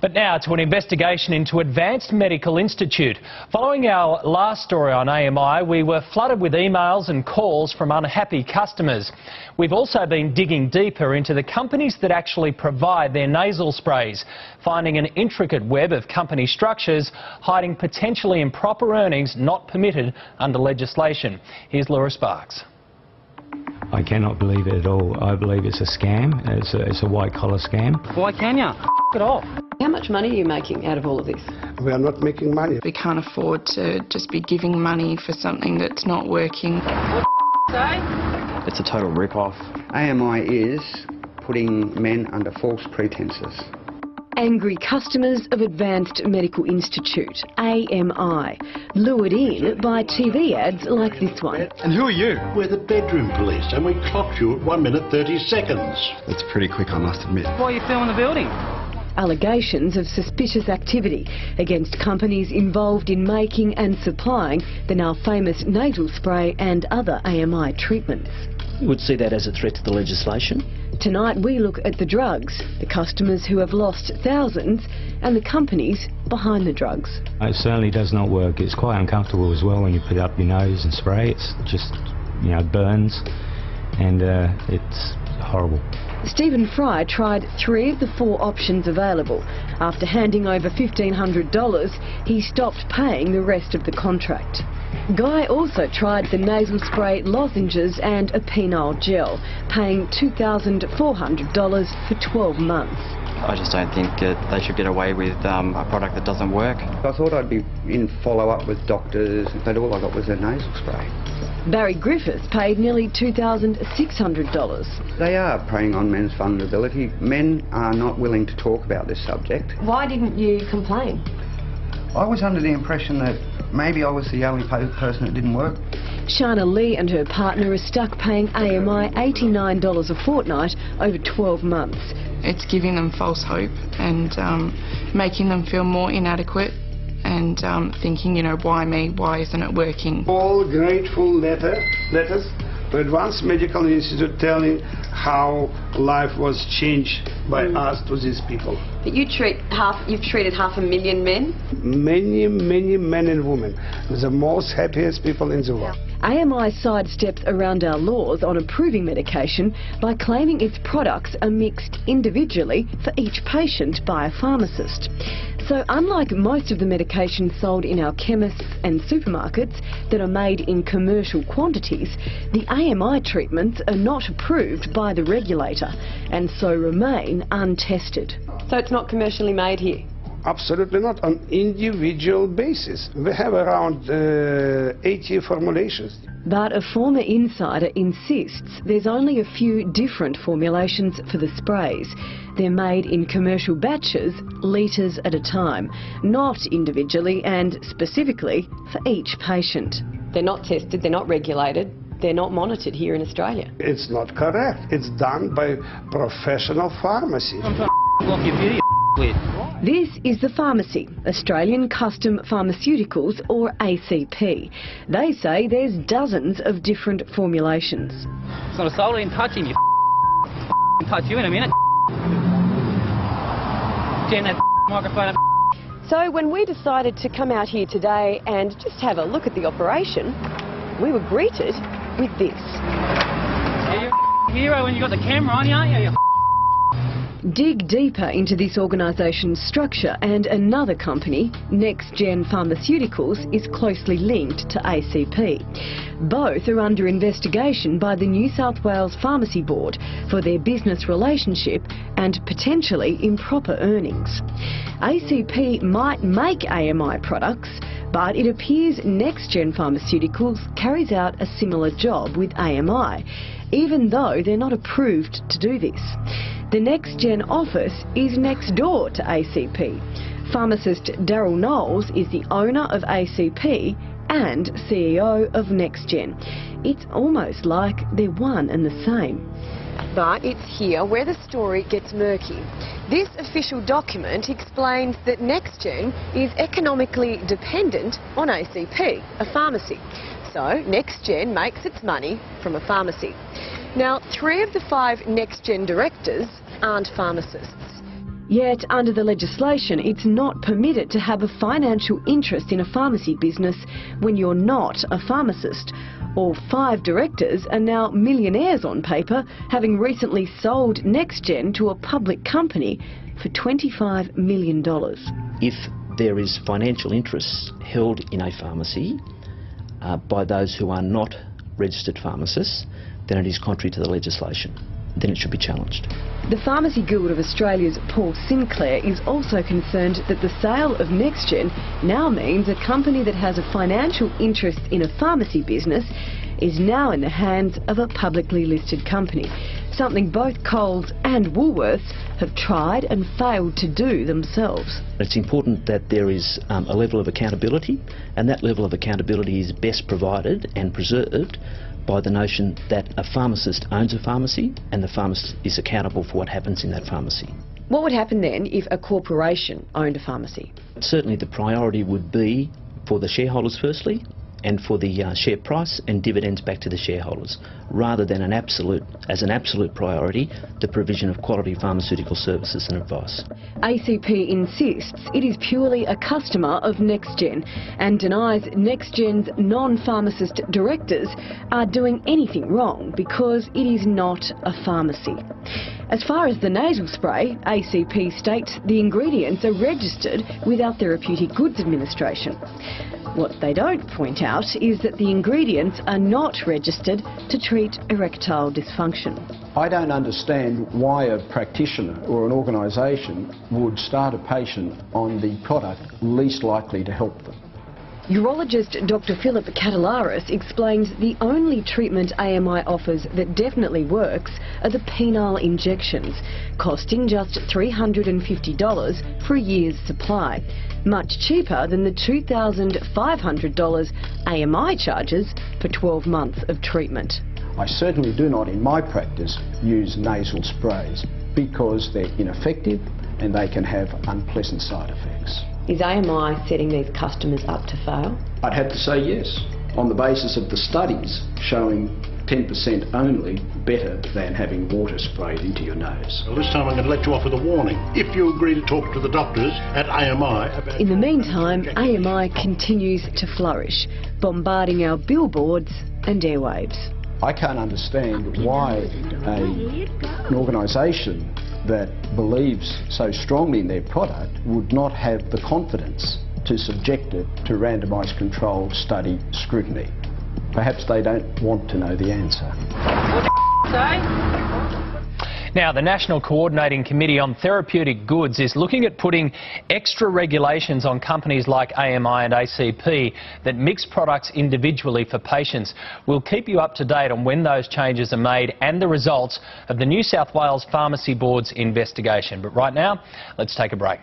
But now to an investigation into Advanced Medical Institute. Following our last story on AMI, we were flooded with emails and calls from unhappy customers. We've also been digging deeper into the companies that actually provide their nasal sprays, finding an intricate web of company structures hiding potentially improper earnings not permitted under legislation. Here's Laura Sparks. I cannot believe it at all. I believe it's a scam. It's a white-collar scam. Why can you? F it off. How much money are you making out of all of this? We are not making money. We can't afford to just be giving money for something that's not working. It's a total rip-off. AMI is putting men under false pretences. Angry customers of Advanced Medical Institute, AMI, lured in by TV ads like this one. And who are you? We're the bedroom police, and we clocked you at 1 minute 30 seconds. That's pretty quick, I must admit. Why are you filming the building? Allegations of suspicious activity against companies involved in making and supplying the now famous nasal spray and other AMI treatments. You would see that as a threat to the legislation. Tonight we look at the drugs, the customers who have lost thousands and the companies behind the drugs. It certainly does not work. It's quite uncomfortable as well when you put it up your nose and spray. It's just, burns, and it's horrible. Stephen Fry tried 3 of the 4 options available. After handing over $1,500, he stopped paying the rest of the contract. Guy also tried the nasal spray lozenges and a penile gel, paying $2,400 for 12 months. I just don't think they should get away with a product that doesn't work. I thought I'd be in follow-up with doctors, but all I got was a nasal spray. Barry Griffiths paid nearly $2,600. They are preying on men's vulnerability. Men are not willing to talk about this subject. Why didn't you complain? I was under the impression that maybe I was the only person that didn't work. Shana Lee and her partner are stuck paying AMI $89 a fortnight over 12 months. It's giving them false hope and making them feel more inadequate and thinking, why me? Why isn't it working? All grateful letters to Advanced Medical Institute telling how life was changed by us to these people. But you've treated 500,000 men? Many men and women. The most happiest people in the world. AMI sidesteps around our laws on approving medication by claiming its products are mixed individually for each patient by a pharmacist. So unlike most of the medications sold in our chemists and supermarkets that are made in commercial quantities, the AMI treatments are not approved by the regulator and so remain untested. So it's not commercially made here? Absolutely not, on individual basis. We have around 80 formulations. But a former insider insists there's only a few different formulations for the sprays. They're made in commercial batches, litres at a time, not individually and specifically for each patient. They're not tested, they're not regulated, they're not monitored here in Australia. It's not correct. It's done by professional pharmacy. Block your beauty with. This is the pharmacy, Australian Custom Pharmaceuticals, or ACP. They say there's dozens of different formulations. It's not a soul in touching you. Touch you in a minute. Jam that microphone up. So when we decided to come out here today and just have a look at the operation, we were greeted with this. Yeah, you're a hero when you got the camera on you, aren't you? Dig deeper into this organisation's structure, and another company, Next Gen Pharmaceuticals, is closely linked to ACP. Both are under investigation by the New South Wales Pharmacy Board for their business relationship and potentially improper earnings. ACP might make AMI products, but it appears Next Gen Pharmaceuticals carries out a similar job with AMI, even though they're not approved to do this. The Next Gen office is next door to ACP. Pharmacist Daryl Knowles is the owner of ACP and CEO of Next Gen. It's almost like they're one and the same. But it's here where the story gets murky. This official document explains that Next Gen is economically dependent on ACP, a pharmacy. So Next Gen makes its money from a pharmacy. Now, 3 of the 5 Next Gen directors aren't pharmacists. Yet, under the legislation, it's not permitted to have a financial interest in a pharmacy business when you're not a pharmacist. All 5 directors are now millionaires on paper, having recently sold NextGen to a public company for $25 million. If there is financial interest held in a pharmacy by those who are not registered pharmacists, then it is contrary to the legislation. Then it should be challenged. The Pharmacy Guild of Australia's Paul Sinclair is also concerned that the sale of NextGen now means a company that has a financial interest in a pharmacy business is now in the hands of a publicly listed company, something both Coles and Woolworths have tried and failed to do themselves. It's important that there is a level of accountability, and that level of accountability is best provided and preserved by the notion that a pharmacist owns a pharmacy and the pharmacist is accountable for what happens in that pharmacy. What would happen then if a corporation owned a pharmacy? Certainly the priority would be for the shareholders firstly, and for the share price and dividends back to the shareholders, rather than as an absolute priority, the provision of quality pharmaceutical services and advice. ACP insists it is purely a customer of NextGen and denies NextGen's non-pharmacist directors are doing anything wrong because it is not a pharmacy. As far as the nasal spray, ACP states the ingredients are registered with our Therapeutic Goods Administration. What they don't point out is that the ingredients are not registered to treat erectile dysfunction. I don't understand why a practitioner or an organisation would start a patient on the product least likely to help them. Urologist Dr. Philip Katelaris explains the only treatment AMI offers that definitely works are the penile injections, costing just $350 for a year's supply, much cheaper than the $2,500 AMI charges for 12 months of treatment. I certainly do not, in my practice, use nasal sprays because they're ineffective and they can have unpleasant side effects. Is AMI setting these customers up to fail? I'd have to say yes, on the basis of the studies showing 10% only better than having water sprayed into your nose. Well, this time I'm going to let you off with a warning. If you agree to talk to the doctors at AMI about... In the meantime, AMI continues to flourish, bombarding our billboards and airwaves. I can't understand why an organisation that believes so strongly in their product would not have the confidence to subject it to randomised controlled study scrutiny. Perhaps they don't want to know the answer. Now, the National Coordinating Committee on Therapeutic Goods is looking at putting extra regulations on companies like AMI and ACP that mix products individually for patients. We'll keep you up to date on when those changes are made and the results of the New South Wales Pharmacy Board's investigation. But right now, let's take a break.